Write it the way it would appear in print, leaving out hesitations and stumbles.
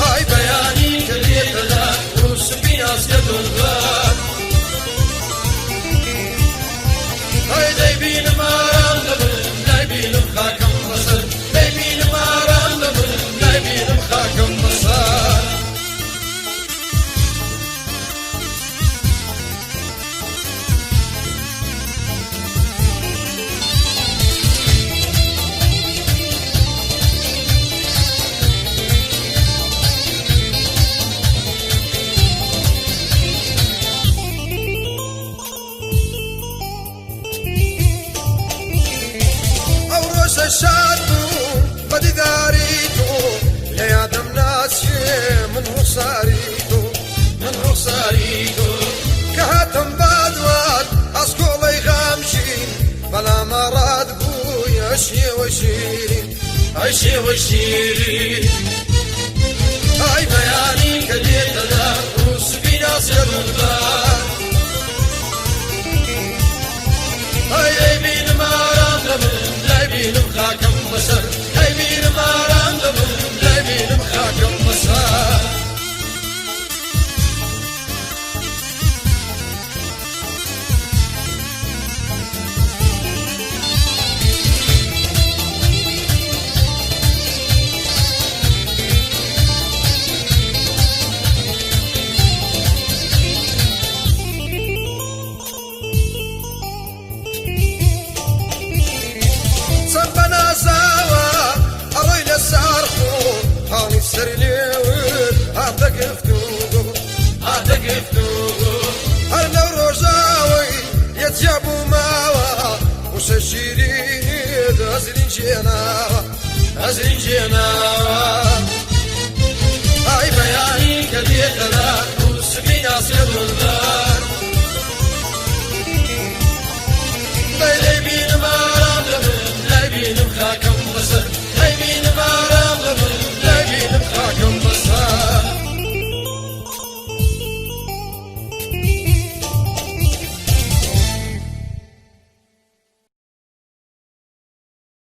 هاي بياني كليت لك وسبي أسكت الغاب هاي دايبين ماران لبن دايبين مخاكم مصر دايبين ماران لبن دايبين مخاكم مصر شاتو بدي داريتو يا دم ناسي من صاريتو كهاتم بادوات أسكولي غامشين بلا مراد بوي عشي وشيرين هاي بياني كديت لك وسبي ناس يدوغان هاي بين ماران لمن لايبين مخاكم بصر لايبين ماران لمن لايبين مخاكم بصر سرليوت هذا قفتوغو هرنا ورجاوي يتجابوا ماوا وش الشيرين هزلين جينا